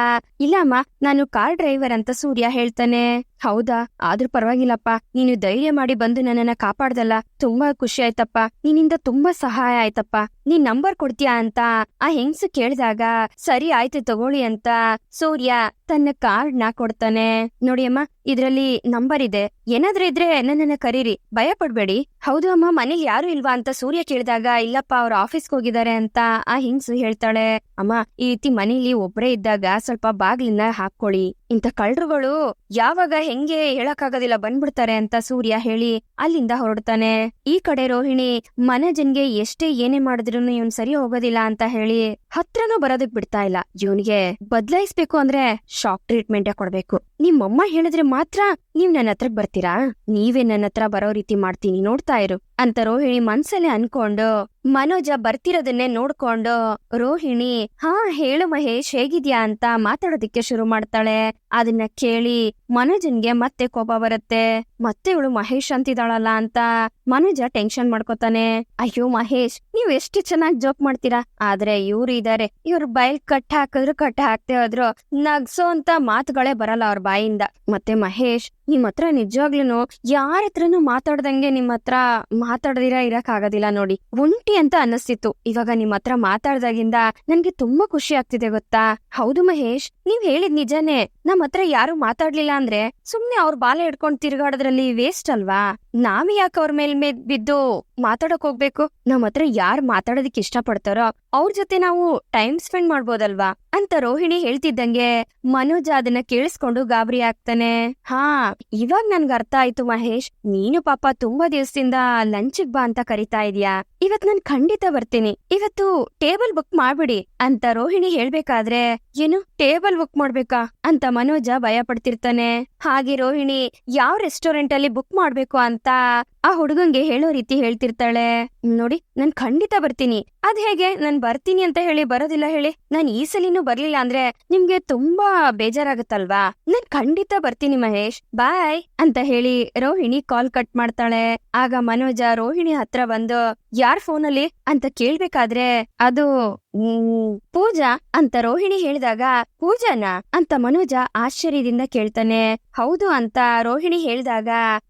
ಇಲ್ಲ ಅಮ್ಮ ನಾನು ಕಾರ್ ಡ್ರೈವರ್ ಅಂತ ಸೂರ್ಯ ಹೇಳ್ತಾನೆ. ಹೌದಾ, ಆದ್ರೂ ಪರವಾಗಿಲ್ಲಪ್ಪ, ನೀನು ಧೈರ್ಯ ಮಾಡಿ ಬಂದು ನನ್ನನ್ನ ಕಾಪಾಡ್ದಲ್ಲ, ತುಂಬಾ ಖುಷಿ ಆಯ್ತಪ್ಪ, ನಿನ್ನಿಂದ ತುಂಬಾ ಸಹಾಯ ಆಯ್ತಪ್ಪ, ನೀನ್ ನಂಬರ್ ಕೊಡ್ತೀಯಾ ಅಂತ ಆ ಹೆಂಗ್ಸು ಕೇಳಿದಾಗ, ಸರಿ ಆಯ್ತು ತಗೊಳ್ಳಿ ಅಂತ ಸೂರ್ಯ ತನ್ನ ಕಾರ್ಡ್ ನ ಕೊಡ್ತಾನೆ. ನೋಡಿ ಅಮ್ಮ, ಇದ್ರಲ್ಲಿ ನಂಬರ್ ಇದೆ, ಏನಾದ್ರೂ ಇದ್ರೆ ನನ್ನನ್ನ ಕರೀರಿ, ಭಯ ಪಡ್ಬೇಡಿ. ಹೌದು ಅಮ್ಮ, ಮನೇಲಿ ಯಾರು ಇಲ್ವಾ ಅಂತ ಸೂರ್ಯ ಕೇಳಿದಾಗ ಇಲ್ಲಪ್ಪ ಅವ್ರ ಆಫೀಸ್ಗೆ ಹೋಗಿದ್ದಾರೆ ಅಂತ ಆ ಹಿಂಗ್ಸು ಹೇಳ್ತಾಳೆ. ಅಮ್ಮ, ಈ ರೀತಿ ಮನೇಲಿ ಒಬ್ರೇ ಇದ್ದಾಗ ಸ್ವಲ್ಪ ಬಾಗ್ಲಿನ ಹಾಕೊಳ್ಳಿ, ಇಂಥ ಕಳ್ರುಗಳು ಯಾವಾಗ ಹೆಂಗೆ ಹೇಳಕ್ಕಾಗೋದಿಲ್ಲ ಬಂದ್ಬಿಡ್ತಾರೆ ಅಂತ ಸೂರ್ಯ ಹೇಳಿ ಅಲ್ಲಿಂದ ಹೊರಡ್ತಾನೆ. ಈ ಕಡೆ ರೋಹಿಣಿ ಮನೋಜನ್ಗೆ ಎಷ್ಟೇ ಏನೇ ಮಾಡಿದ್ರು ಇವನ್ ಸರಿ ಹೋಗೋದಿಲ್ಲ ಅಂತ ಹೇಳಿ ಹತ್ರನೂ ಬರೋದಕ್ ಬಿಡ್ತಾ ಇಲ್ಲ. ಇವನ್ಗೆ ಬದ್ಲಾಯಿಸ್ಬೇಕು ಅಂದ್ರೆ ಶಾಕ್ ಟ್ರೀಟ್ಮೆಂಟ್ ಕೊಡ್ಬೇಕು. ನಿಮ್ಮಮ್ಮ ಹೇಳಿದ್ರೆ ಮಾತ್ರ ನೀವ್ ನನ್ನ ಹತ್ರಕ್ ಬರ್ತೀರಾ? ನೀವೇ ನನ್ನ ಹತ್ರ ಬರೋ ರೀತಿ ಮಾಡ್ತೀನಿ, ನೋಡ್ತಾ ಇರು ಅಂತ ರೋಹಿಣಿ ಮನ್ಸಲ್ಲೇ ಅನ್ಕೊಂಡು ಮನೋಜ ಬರ್ತಿರೋದನ್ನೇ ನೋಡ್ಕೊಂಡು ರೋಹಿಣಿ ಹಾ ಹೇಳು ಮಹೇಶ್ ಹೇಗಿದ್ಯಾ ಅಂತ ಮಾತಾಡೋದಿಕ್ಕೆ ಶುರು ಮಾಡ್ತಾಳೆ. ಅದನ್ನ ಕೇಳಿ ಮನೋಜನ್ಗೆ ಮತ್ತೆ ಕೋಪ ಬರುತ್ತೆ. ಮತ್ತೆ ಇವಳು ಮಹೇಶ್ ಅಂತಿದ್ದಾಳಲ್ಲ ಅಂತ ಮನೋಜ ಟೆನ್ಷನ್ ಮಾಡ್ಕೋತಾನೆ. ಅಯ್ಯೋ ಮಹೇಶ್, ನೀವ್ ಎಷ್ಟು ಚೆನ್ನಾಗಿ ಜೋಕ್ ಮಾಡ್ತೀರಾ, ಆದ್ರೆ ಇವ್ರು ಇದಾರೆ, ಇವ್ರ ಬಾಯಿಲ್ ಕಟ್ ಹಾಕ್ತೇ ಹೋದ್ರು ನಗ್ಸೋ ಅಂತ ಮಾತುಗಳೇ ಬರಲ್ಲ ಅವ್ರ ಬಾಯಿಂದ. ಮತ್ತೆ ಮಹೇಶ್, ನಿಮ್ ಹತ್ರ ನಿಜವಾಗ್ಲೂನು ಯಾರ ಹತ್ರನೂ ಮಾತಾಡ್ದಂಗೆ ನಿಮ್ ಹತ್ರ ಮಾತಾಡದಿರ ಇರಕ್ ಆಗೋದಿಲ್ಲ ನೋಡಿ, ಒಂಟಿ ಅಂತ ಅನ್ನಿಸ್ತಿತ್ತು. ಇವಾಗ ನಿಮ್ ಹತ್ರ ಮಾತಾಡ್ದಾಗಿಂದ ನನ್ಗೆ ತುಂಬಾ ಖುಷಿ ಆಗ್ತಿದೆ ಗೊತ್ತಾ? ಹೌದು ಮಹೇಶ್, ನೀವ್ ಹೇಳಿದ್ ನಿಜಾನೇ. ನಮ್ ಹತ್ರ ಯಾರು ಮಾತಾಡ್ಲಿಲ್ಲ ಅಂದ್ರೆ ಸುಮ್ನೆ ಅವ್ರ ಬಾಲ ಹಿಡ್ಕೊಂಡ್ ತಿರ್ಗಾಡೋದ್ರಲ್ಲಿ ವೇಸ್ಟ್ ಅಲ್ವಾ? ನಾವೇ ಯಾಕೆ ಅವ್ರ ಮೇಲ್ ಬಿದ್ದು ಮಾತಾಡಕ್ ಹೋಗ್ಬೇಕು? ನಮ್ ಹತ್ರ ಯಾರು ಮಾತಾಡೋದಿಕ್ ಇಷ್ಟ ಪಡ್ತಾರೋ ಅವ್ರ ಜೊತೆ ನಾವು ಟೈಮ್ ಸ್ಪೆಂಡ್ ಮಾಡ್ಬೋದಲ್ವಾ ಅಂತ ರೋಹಿಣಿ ಹೇಳ್ತಿದ್ದಂಗೆ ಮನೋಜ ಅದನ್ನ ಕೇಳಿಸ್ಕೊಂಡು ಗಾಬರಿ ಆಗ್ತಾನೆ. ಹಾ, ಇವಾಗ ನನ್ಗ ಅರ್ಥ ಆಯ್ತು ಮಹೇಶ್, ನೀನು ಪಾಪ ತುಂಬಾ ದಿವಸದಿಂದ ಲಂಚ್ಗ್ ಬಾ ಅಂತ ಕರಿತಾ ಇದೀಯಾ. ಇವತ್ ನಾನ್ ಖಂಡಿತ ಬರ್ತೀನಿ, ಇವತ್ತು ಟೇಬಲ್ ಬುಕ್ ಮಾಡ್ಬಿಡಿ ಅಂತ ರೋಹಿಣಿ ಹೇಳ್ಬೇಕಾದ್ರೆ ಏನು ಟೇಬಲ್ ಬುಕ್ ಮಾಡ್ಬೇಕಾ ಅಂತ ಮನೋಜ ಭಯ ಪಡ್ತಿರ್ತಾನೆ. ಹಾಗೆ ರೋಹಿಣಿ ಯಾವ ರೆಸ್ಟೋರೆಂಟ್ ಅಲ್ಲಿ ಬುಕ್ ಮಾಡ್ಬೇಕು ಅಂತ ಆ ಹುಡುಗಂಗೆ ಹೇಳೋ ರೀತಿ ಹೇಳ್ತಿರ್ತಾಳೆ. ನೋಡಿ, ನಾನ್ ಖಂಡಿತ ಬರ್ತೀನಿ. ಅದ್ ಹೇಗೆ ನಾನ್ ಬರ್ತೀನಿ ಅಂತ ಹೇಳಿ ಬರೋದಿಲ್ಲ ಹೇಳಿ? ನಾನ್ ಈ ಸಲಿನೂ ಬರ್ಲಿಲ್ಲ ಅಂದ್ರೆ ನಿಮ್ಗೆ ತುಂಬಾ ಬೇಜಾರಾಗತ್ತಲ್ವಾ? ನಾನ್ ಖಂಡಿತ ಬರ್ತೀನಿ ಮಹೇಶ್, ಬಾಯ್ ಅಂತ ಹೇಳಿ ರೋಹಿಣಿ ಕಾಲ್ ಕಟ್ ಮಾಡ್ತಾಳೆ. ಆಗ ಮನೋಜ ರೋಹಿಣಿ ಹತ್ರ ಬಂದು ಯಾರ್ ಫೋನಲ್ಲಿ ಅಂತ ಕೇಳ್ಬೇಕಾದ್ರೆ ಅದು ಪೂಜಾ ಅಂತ ರೋಹಿಣಿ ಹೇಳಿದಾಗ ಪೂಜಾನಾ ಅಂತ ಮನೋಜ ಆಶ್ಚರ್ಯದಿಂದ ಕೇಳ್ತಾನೆ. ಹೌದು ಅಂತ ರೋಹಿಣಿ ಹೇಳಿದಾಗ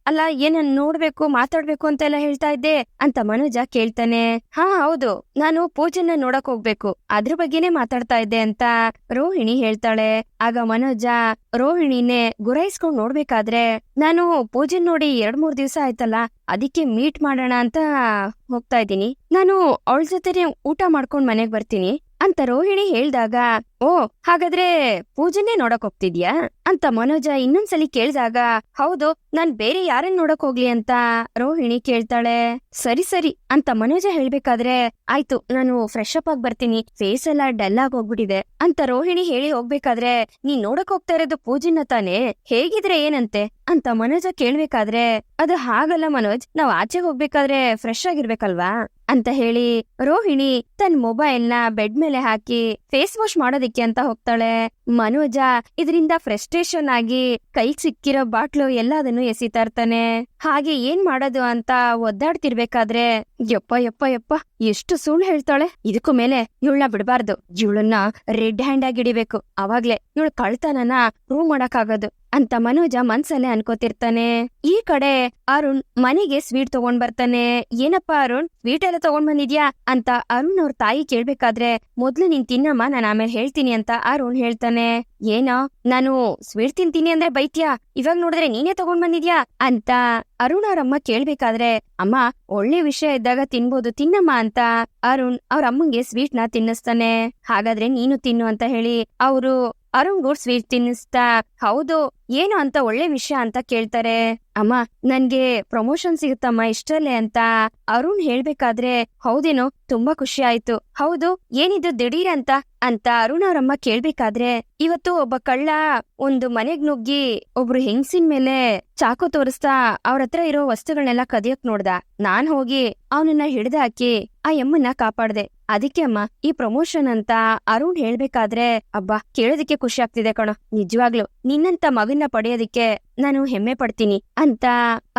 ಅಲ್ಲ ಏನನ್ ನೋಡ್ಬೇಕು ಮಾತಾಡ್ಬೇಕು ಅಂತೆಲ್ಲ ಹೇಳ್ತಾ ಇದ್ದೆ ಅಂತ ಮನೋಜ ಕೇಳ್ತಾನೆ. ಹಾ ಹೌದು, ನಾನು ಪೂಜನ್ನ ನೋಡಕ್ ಹೋಗ್ಬೇಕು, ಅದ್ರ ಬಗ್ಗೆನೇ ಮಾತಾಡ್ತಾ ಇದ್ದೆ ಅಂತ ರೋಹಿಣಿ ಹೇಳ್ತಾಳೆ. ಆಗ ಮನೋಜ ರೋಹಿಣಿನೇ ಗುರಾಯಿಸ್ಕೊಂಡ್ ನೋಡ್ಬೇಕಾದ್ರೆ ನಾನು ಪೂಜನ್ ನೋಡಿ 2-3 ದಿವಸ ಆಯ್ತಲ್ಲ, ಅದಕ್ಕೆ ಮೀಟ್ ಮಾಡೋಣ ಅಂತ ಹೋಗ್ತಾ ಇದ್ದೀನಿ, ನಾನು ಅವಳ ಜೊತೆ ಊಟ ಮಾಡ್ಕೊಂಡ್ ಮನೆಗ್ ಬರ್ತೀನಿ ಅಂತ ರೋಹಿಣಿ ಹೇಳ್ದಾಗ ಓ ಹಾಗಾದ್ರೆ ಪೂಜನ್ನೇ ನೋಡಕ್ ಹೋಗ್ತಿದ್ಯಾ ಅಂತ ಮನೋಜ ಇನ್ನೊಂದ್ಸಲಿ ಕೇಳ್ದಾಗ ಹೌದು, ನಾನ್ ಬೇರೆ ಯಾರನ್ನ ನೋಡಕ್ ಹೋಗ್ಲಿ ಅಂತ ರೋಹಿಣಿ ಕೇಳ್ತಾಳೆ. ಸರಿ ಸರಿ ಅಂತ ಮನೋಜ ಹೇಳ್ಬೇಕಾದ್ರೆ ಆಯ್ತು, ನಾನು ಫ್ರೆಶ್ ಅಪ್ ಆಗಿ ಬರ್ತೀನಿ, ಫೇಸ್ ಎಲ್ಲ ಡಲ್ ಆಗಿ ಹೋಗ್ಬಿಟ್ಟಿದೆ ಅಂತ ರೋಹಿಣಿ ಹೇಳಿ ಹೋಗ್ಬೇಕಾದ್ರೆ ನೀನ್ ನೋಡಕ್ ಹೋಗ್ತಾ ಇರೋದು ಪೂಜನ್ನ ತಾನೇ, ಹೇಗಿದ್ರೆ ಏನಂತೆ ಅಂತ ಮನೋಜ ಕೇಳ್ಬೇಕಾದ್ರೆ ಅದು ಹಾಗಲ್ಲ ಮನೋಜ್, ನಾವ್ ಆಚೆಗೆ ಹೋಗ್ಬೇಕಾದ್ರೆ ಫ್ರೆಶ್ ಆಗಿರ್ಬೇಕಲ್ವಾ ಅಂತ ಹೇಳಿ ರೋಹಿಣಿ ತನ್ ಮೊಬೈಲ್ ನ ಬೆಡ್ ಮೇಲೆ ಹಾಕಿ ಫೇಸ್ ವಾಶ್ ಮಾಡೋದಿಕ್ಕೆ ಅಂತ ಹೋಗ್ತಾಳೆ. ಮನೋಜ ಇದರಿಂದ ಫ್ರಸ್ಟ್ರೇಷನ್ ಆಗಿ ಕೈಗ್ ಸಿಕ್ಕಿರೋ ಬಾಟ್ಲು ಎಲ್ಲದನ್ನು ಎಸಿತಾ ಇರ್ತಾನೆ. ಹಾಗೆ ಏನ್ ಮಾಡೋದು ಅಂತ ಒದ್ದಾಡ್ತಿರ್ಬೇಕಾದ್ರೆ ಯಪ್ಪ ಯಪ್ಪ ಯಪ್ಪ ಎಷ್ಟು ಸುಳ್ಳು ಹೇಳ್ತಾಳೆ, ಇದಕ್ಕೂ ಮೇಲೆ ಇವಳನ್ನ ಬಿಡಬಾರ್ದು, ಇವಳನ್ನ ರೆಡ್ ಹ್ಯಾಂಡ್ ಆಗಿ ಹಿಡಿಬೇಕು, ಅವಾಗ್ಲೇ ಇವಳು ಕಳ್ತನನ ಪ್ರೂವ್ ಮಾಡಕ್ಕಾಗೋದು ಅಂತ ಮನೋಜ ಮನ್ಸಲ್ಲೇ ಅನ್ಕೋತಿರ್ತಾನೆ. ಈ ಕಡೆ ಅರುಣ್ ಮನೆಗೆ ಸ್ವೀಟ್ ತಗೊಂಡ್ ಬರ್ತಾನೆ. ಏನಪ್ಪಾ ಅರುಣ್, ಸ್ವೀಟ್ ಎಲ್ಲ ತಗೊಂಡ್ ಬಂದಿದ್ಯಾ ಅಂತ ಅರುಣ್ ಅವ್ರ ತಾಯಿ ಕೇಳ್ಬೇಕಾದ್ರೆ ಮೊದ್ಲು ನೀನ್ ತಿನ್ನಮ್ಮ, ನಾನ್ ಆಮೇಲೆ ಹೇಳ್ತೀನಿ ಅಂತ ಅರುಣ್ ಹೇಳ್ತಾನೆ. ಏನೋ ನಾನು ಸ್ವೀಟ್ ತಿಂತೀನಿ ಅಂದ್ರೆ ಬೈತ್ಯಾ, ಇವಾಗ ನೋಡಿದ್ರೆ ನೀನೇ ತಗೊಂಡ್ ಬಂದಿದ್ಯಾ ಅಂತ ಅರುಣ್ ಅವ್ರಮ್ಮ ಕೇಳ್ಬೇಕಾದ್ರೆ ಅಮ್ಮ ಒಳ್ಳೆ ವಿಷಯ ಇದ್ದಾಗ ತಿನ್ಬೋದು, ತಿನ್ನಮ್ಮ ಅಂತ ಅರುಣ್ ಅವ್ರ ಅಮ್ಮಂಗೆ ಸ್ವೀಟ್ ನ ತಿನ್ನಿಸ್ತಾನೆ. ಹಾಗಾದ್ರೆ ನೀನು ತಿನ್ನು ಅಂತ ಹೇಳಿ ಅವರು ಅರುಣ್ಗೂ ಸ್ವೀಟ್ ತಿನ್ನಿಸ್ತಾ ಹೌದು ಏನು ಅಂತ ಒಳ್ಳೆ ವಿಷಯ ಅಂತ ಕೇಳ್ತಾರೆ. ಅಮ್ಮ ನನ್ಗೆ ಪ್ರಮೋಷನ್ ಸಿಗುತ್ತಮ್ಮ ಇಷ್ಟರಲ್ಲೇ ಅಂತ ಅರುಣ್ ಹೇಳ್ಬೇಕಾದ್ರೆ ಹೌದೇನೋ ತುಂಬಾ ಖುಷಿ ಆಯ್ತು, ಹೌದು ಏನಿದು ದಿಢೀರ್ ಅಂತ ಅರುಣ್ ಅವ್ರಮ್ಮ ಕೇಳ್ಬೇಕಾದ್ರೆ ಇವತ್ತು ಒಬ್ಬ ಕಳ್ಳ ಒಂದು ಮನೆಗ್ ನುಗ್ಗಿ ಒಬ್ರು ಹೆಂಗ್ಸಿನ ಮೇಲೆ ಚಾಕು ತೋರಿಸ್ತಾ ಅವ್ರ ಹತ್ರ ಇರೋ ವಸ್ತುಗಳನ್ನೆಲ್ಲ ಕದಿಯಕ್ ನೋಡ್ದ. ನಾನ್ ಹೋಗಿ ಅವನನ್ನ ಹಿಡ್ದ ಹಾಕಿ ಆ ಎಮ್ಮನ್ನ ಕಾಪಾಡ್ದೆ, ಅದಕ್ಕೆ ಅಮ್ಮ ಈ ಪ್ರಮೋಷನ್ ಅಂತ ಅರುಣ್ ಹೇಳ್ಬೇಕಾದ್ರೆ ಅಬ್ಬಾ ಕೇಳೋದಿಕ್ಕೆ ಖುಷಿ ಆಗ್ತಿದೆ ಕಣೋ, ನಿಜವಾಗ್ಲು ನಿನ್ನಂತ ಮಗನ್ನ ಪಡೆಯೋದಿಕ್ಕೆ ನಾನು ಹೆಮ್ಮೆ ಪಡ್ತೀನಿ ಅಂತ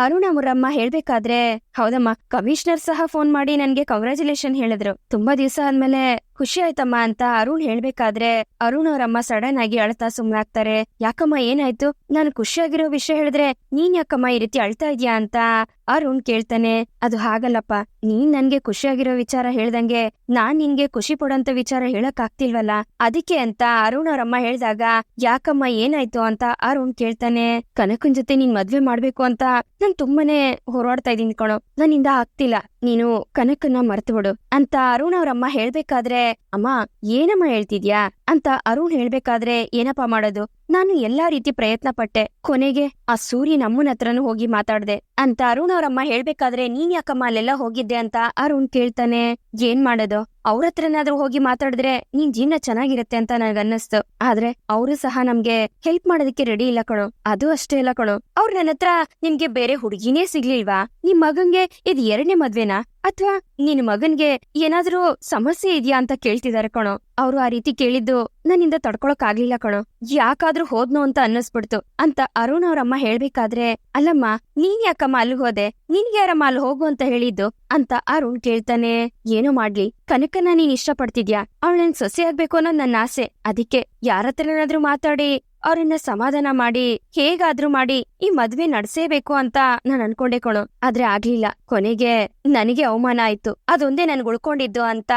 ಅರುಣ್ ಅವರಮ್ಮ ಹೇಳ್ಬೇಕಾದ್ರೆ ಹೌದಮ್ಮ ಕಮಿಷನರ್ ಸಹ ಫೋನ್ ಮಾಡಿ ನನ್ಗೆ ಕಂಗ್ರಾಚುಲೇಷನ್ ಹೇಳಿದ್ರು, ತುಂಬಾ ದಿವಸ ಆದ್ಮೇಲೆ ಖುಷಿ ಆಯ್ತಮ್ಮ ಅಂತ ಅರುಣ್ ಹೇಳ್ಬೇಕಾದ್ರೆ ಅರುಣ್ ಅವ್ರಮ್ಮ ಸಡನ್ ಆಗಿ ಅಳ್ತಾ ಸುಮ್ನಾಗ್ತಾರೆ. ಯಾಕಮ್ಮ ಏನಾಯ್ತು? ನಾನು ಖುಷಿಯಾಗಿರೋ ವಿಷಯ ಹೇಳಿದ್ರೆ ನೀನ್ ಯಾಕಮ್ಮ ಈ ರೀತಿ ಅಳ್ತಾ ಇದ್ಯಾ ಅಂತ ಅರುಣ್ ಕೇಳ್ತಾನೆ. ಅದು ಹಾಗಲ್ಲಪ್ಪ, ನೀನ್ ನನ್ಗೆ ಖುಷಿಯಾಗಿರೋ ವಿಚಾರ ಹೇಳ್ದಂಗೆ ನಾನ್ ನಿನ್ಗೆ ಖುಷಿ ಪಡೋಂತ ವಿಚಾರ ಹೇಳಕ್ ಆಗ್ತಿಲ್ವಲ್ಲ, ಅದಕ್ಕೆ ಅಂತ ಅರುಣ್ ಅವ್ರಮ್ಮ ಹೇಳ್ದಾಗ ಯಾಕಮ್ಮ ಏನಾಯ್ತು ಅಂತ ಅರುಣ್ ಕೇಳ್ತಾನೆ. ಕನಕನ್ ಜೊತೆ ನೀನ್ ಮದ್ವೆ ಮಾಡ್ಬೇಕು ಅಂತ ನಾನ್ ತುಂಬಾನೇ ಹೋರಾಡ್ತಾ ಇದೀನಿ ಕಣೋ, ನನ್ನಿಂದ ಆಗ್ತಿಲ್ಲ, ನೀನು ಕನಕನ್ನ ಮರ್ತು ಬಿಡು ಅಂತ ಅರುಣ್ ಅವ್ರಮ್ಮ ಹೇಳ್ಬೇಕಾದ್ರೆ ಅಮ್ಮ ಏನಮ್ಮ ಹೇಳ್ತಿದ್ಯಾ ಅಂತ ಅರುಣ್ ಹೇಳ್ಬೇಕಾದ್ರೆ ಏನಪ್ಪಾ ಮಾಡೋದು, ನಾನು ಎಲ್ಲಾ ರೀತಿ ಪ್ರಯತ್ನ ಪಟ್ಟೆ, ಕೊನೆಗೆ ಆ ಸೂರ್ಯನ ಅಮ್ಮನ ಹತ್ರನೂ ಹೋಗಿ ಮಾತಾಡ್ದೆ ಅಂತ ಅರುಣ್ ಅವ್ರಮ್ಮ ಹೇಳ್ಬೇಕಾದ್ರೆ ನೀನ್ ಯಾಕಮ್ಮ ಅಲ್ಲೆಲ್ಲ ಹೋಗಿದ್ದೆ ಅಂತ ಅರುಣ್ ಕೇಳ್ತಾನೆ. ಏನ್ ಮಾಡೋದು, ಅವ್ರ ಹತ್ರನಾದ್ರೂ ಹೋಗಿ ಮಾತಾಡಿದ್ರೆ ನಿನ್ ಜೀವನ ಚೆನ್ನಾಗಿರುತ್ತೆ ಅಂತ ನನಗನ್ನಿಸ್ತು. ಆದ್ರೆ ಅವರು ಸಹ ನಮ್ಗೆ ಹೆಲ್ಪ್ ಮಾಡೋದಕ್ಕೆ ರೆಡಿ ಇಲ್ಲ ಕಣೋ. ಅದು ಅಷ್ಟೇ ಇಲ್ಲ ಕಣೋ, ಅವ್ರು ನನ್ನ ಹತ್ರ ನಿಮ್ಗೆ ಬೇರೆ ಹುಡುಗಿನೇ ಸಿಗ್ಲಿಲ್ವಾ, ನಿಮ್ ಮಗಂಗೆ ಇದ್ 2ನೇ ಮದ್ವೆನಾ ಅಥವಾ ನಿನ್ ಮಗನ್ಗೆ ಏನಾದ್ರೂ ಸಮಸ್ಯೆ ಇದೆಯಾ ಅಂತ ಕೇಳ್ತಿದಾರೆ ಕಣೋ. ಅವ್ರು ಆ ರೀತಿ ಕೇಳಿದ್ದು ನನ್ನಿಂದ ತಡ್ಕೊಳಕ್ ಆಗ್ಲಿಲ್ಲ ಕಣೋ, ಯಾಕಾದ್ರೂ ಹೋದ್ನೋ ಅಂತ ಅನ್ನಿಸ್ಬಿಡ್ತು ಅಂತ ಅರುಣ್ ಅವ್ರಮ್ಮ ಹೇಳ್ಬೇಕಾದ್ರೆ ಅಲ್ಲಮ್ಮ ನೀನ್ ಯಾಕಮ್ಮ ಅಲ್ಲಿಗೆ ಹೋದೆ, ನಿನ್ಗೆ ಯಾರಮ್ಮ ಅಲ್ಲಿ ಹೋಗು ಅಂತ ಹೇಳಿದ್ದು ಅಂತ ಅರುಣ್ ಕೇಳ್ತಾನೆ. ಏನೋ ಮಾಡ್ಲಿ, ಕನಕನ್ನ ನೀನ್ ಇಷ್ಟ ಪಡ್ತಿದ್ಯಾ, ಅವಳು ನನ್ ಸೊಸೆ ಆಗ್ಬೇಕು ಅನ್ನೋದ್ ನನ್ನ ಆಸೆ, ಅದಕ್ಕೆ ಯಾರತ್ರನಾದ್ರೂ ಮಾತಾಡಿ ಅವ್ರನ್ನ ಸಮಾಧಾನ ಮಾಡಿ ಹೇಗಾದ್ರೂ ಮಾಡಿ ಈ ಮದ್ವೆ ನಡ್ಸೇಬೇಕು ಅಂತ ನಾನ್ ಅನ್ಕೊಂಡೆ ಕಣೋ. ಆದ್ರೆ ಆಗ್ಲಿಲ್ಲ, ಕೊನೆಗೆ ನನಗೆ ಅವಮಾನ ಆಯ್ತು, ಅದೊಂದೇ ನನ್ಗೆ ಉಳ್ಕೊಂಡಿದ್ದು ಅಂತ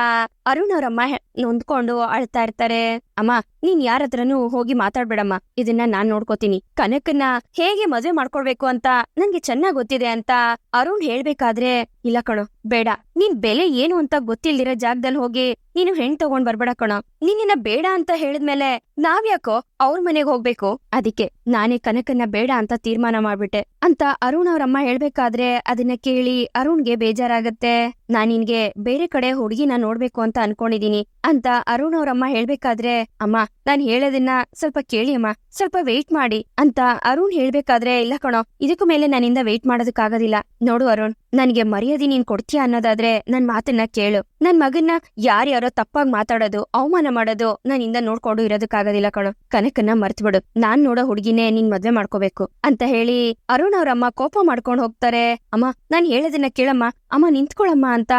ಅರುಣ್ ಅವ್ರಮ್ಮ ನೊಂದ್ಕೊಂಡು ಅಳ್ತಾ ಇರ್ತಾರೆ. ಅಮ್ಮ ನೀನ್ ಯಾರತ್ರನೂ ಹೋಗಿ ಮಾತಾಡ್ಬೇಡಮ್ಮ, ಇದನ್ನ ನಾನ್ ನೋಡ್ಕೋತೀನಿ, ಕನಕನ್ನ ಹೇಗೆ ಮದ್ವೆ ಮಾಡ್ಕೊಳ್ಬೇಕು ಅಂತ ನನ್ಗೆ ಚೆನ್ನಾಗ್ ಗೊತ್ತಿದೆ ಅಂತ ಅರುಣ್ ಹೇಳ್ಬೇಕಾದ್ರೆ ಇಲ್ಲ ಕಣೋ ಬೇಡ, ನೀನ್ ಬೆಲೆ ಏನು ಅಂತ ಗೊತ್ತಿಲ್ದಿರೋ ಜಾಗದಲ್ಲಿ ಹೋಗಿ ನೀನು ಹೆಣ್ ತಗೊಂಡ್ ಬರ್ಬೇಡ ಕಣೋ, ನೀನಿನ್ನ ಬೇಡ ಅಂತ ಹೇಳಿದ್ಮೇಲೆ ನಾವ್ಯಾಕೋ ಅವ್ರ ಮನೆಗ್ ಹೋಗ್ಬೇಕು, ಅದಕ್ಕೆ ನಾನೇ ಕನಕನ್ನ ಬೇಡ ಅಂತ ತೀರ್ಮಾನ ಮಾಡ್ಬಿಟ್ಟೆ ಅಂತ ಅರುಣ್ ಅವ್ರಮ್ಮ ಹೇಳ್ಬೇಕಾದ್ರೆ ಅದನ್ನ ಕೇಳಿ ಅರುಣ್ಗೆ ಬೇಜಾರಾಗತ್ತೆ. ನಾನ್ ನಿನ್ಗೆ ಬೇರೆ ಕಡೆ ಹುಡುಗಿನ ನೋಡ್ಬೇಕು ಅಂತ ಅನ್ಕೊಂಡಿದೀನಿ ಅಂತ ಅರುಣ್ ಅವ್ರಮ್ಮ ಹೇಳ್ಬೇಕಾದ್ರೆ ಅಮ್ಮ ನಾನ್ ಹೇಳೋದನ್ನ ಸ್ವಲ್ಪ ಕೇಳಿ ಅಮ್ಮ, ಸ್ವಲ್ಪ ವೆಯ್ಟ್ ಮಾಡಿ ಅಂತ ಅರುಣ್ ಹೇಳ್ಬೇಕಾದ್ರೆ ಇಲ್ಲ ಕಣೋ, ಇದಕ್ಕೂ ಮೇಲೆ ನನ್ನಿಂದ ವೆಯ್ಟ್ ಮಾಡೋದಕ್ಕಾಗೋದಿಲ್ಲ. ನೋಡು ಅರುಣ್, ನನ್ಗೆ ಮರ್ಯಾದೆ ನೀನ್ ಕೊಡ್ತೀಯ ಅನ್ನೋದಾದ್ರೆ ನನ್ ಮಾತನ್ನ ಕೇಳು, ನನ್ ಮಗನ್ನ ಯಾರ್ಯಾರೋ ತಪ್ಪಾಗಿ ಮಾತಾಡೋದು ಅವಮಾನ ಮಾಡೋದು ನನ್ನಿಂದ ನೋಡ್ಕೊಂಡು ಇರೋದಕ್ಕಾಗೋದಿಲ್ಲ ಕಣೋ, ಕನಕನ್ನ ಮರ್ತ್ ಬಿಡು, ನಾನ್ ನೋಡೋ ಹುಡುಗಿನೇ ನೀನ್ ಮದ್ವೆ ಮಾಡ್ಕೋಬೇಕು ಅಂತ ಹೇಳಿ ಅರುಣ್ ಅವ್ರಮ್ಮ ಕೋಪ ಮಾಡ್ಕೊಂಡ್ ಹೋಗ್ತಾರೆ. ಅಮ್ಮ ನಾನ್ ಹೇಳೋದನ್ನ ಕೇಳಮ್ಮ, ಅಮ್ಮ ನಿಂತ್ಕೊಳಮ್ಮ ಅಂತ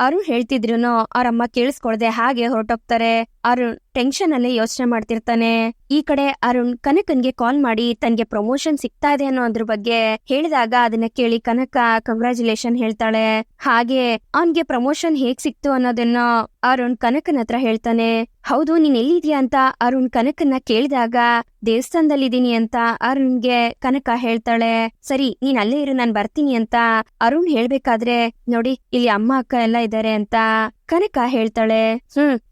ಅರುಣ್ ಹೇಳ್ತಿದ್ರುನು ಅವ್ರಮ್ಮ ಕೇಳಿಸ್ಕೊಳ್ದೆ ಹಾಗೆ ಹೊರಟೋಗ್ತಾರೆ. ಅರುಣ್ ಟೆನ್ಷನ್ ಅಲ್ಲಿ ಯೋಚನೆ ಮಾಡ್ತಿರ್ತಾನೆ. ಈ ಕಡೆ ಅರುಣ್ ಕನಕನ್ಗೆ ಕಾಲ್ ಮಾಡಿ ತನ್ಗೆ ಪ್ರಮೋಷನ್ ಸಿಗ್ತಾ ಇದೆ ಅನ್ನೋ ಅದ್ರ ಬಗ್ಗೆ ಹೇಳಿದಾಗ ಅದನ್ನ ಕೇಳಿ ಕನಕ ಕಂಗ್ರಾಚುಲೇಷನ್ ಹೇಳ್ತಾಳೆ. ಹಾಗೆ ಅವನ್ಗೆ ಪ್ರಮೋಷನ್ ಹೇಗ್ ಸಿಕ್ತು ಅನ್ನೋದನ್ನ ಅರುಣ್ ಕನಕನ್ ಹತ್ರ ಹೇಳ್ತಾನೆ. ಹೌದು ನೀನ್ ಎಲ್ಲಿದ್ಯಾ ಅಂತ ಅರುಣ್ ಕನಕನ್ನ ಕೇಳಿದಾಗ ದೇವಸ್ಥಾನದಲ್ಲಿದ್ದೀನಿ ಅಂತ ಅರುಣ್ಗೆ ಕನಕ ಹೇಳ್ತಾಳೆ. ಸರಿ ನೀನ್ ಅಲ್ಲೇ ಇರು, ನಾನ್ ಬರ್ತೀನಿ ಅಂತ ಅರುಣ್ ಹೇಳ್ಬೇಕಾದ್ರೆ ನೋಡಿ ಇಲ್ಲಿ ಅಮ್ಮ ಅಕ್ಕ ಎಲ್ಲ ಇದಾರೆ ಅಂತ ಕನಕ ಹೇಳ್ತಾಳೆ.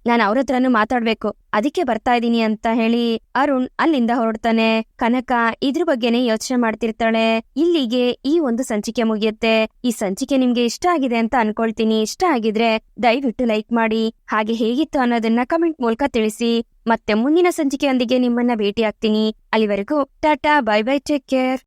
ನಾನ್ ಅವ್ರ ಹತ್ರನೂ ಮಾತಾಡ್ಬೇಕು, ಅದಕ್ಕೆ ಬರ್ತಾ ಇದೀನಿ ಅಂತ ಹೇಳಿ ಅರುಣ್ ಅಲ್ಲಿಂದ ಹೊರಡ್ತಾನೆ. ಕನಕ ಇದ್ರ ಬಗ್ಗೆನೆ ಯೋಚನೆ ಮಾಡ್ತಿರ್ತಾಳೆ. ಇಲ್ಲಿಗೆ ಈ ಒಂದು ಸಂಚಿಕೆ ಮುಗಿಯುತ್ತೆ. ಈ ಸಂಚಿಕೆ ನಿಮ್ಗೆ ಇಷ್ಟ ಆಗಿದೆ ಅಂತ ಅನ್ಕೊಳ್ತೀನಿ. ಇಷ್ಟ ಆಗಿದ್ರೆ ದಯವಿಟ್ಟು ಲೈಕ್ ಮಾಡಿ, ಹಾಗೆ ಹೇಗಿತ್ತು ಅನ್ನೋದನ್ನ ಕಮೆಂಟ್ ಮೂಲಕ ತಿಳಿಸಿ. ಮತ್ತೆ ಮುಂದಿನ ಸಂಚಿಕೆಯೊಂದಿಗೆ ನಿಮ್ಮನ್ನ ಭೇಟಿ ಆಗ್ತೀನಿ. ಅಲ್ಲಿವರೆಗೂ Tata, bye bye, take care.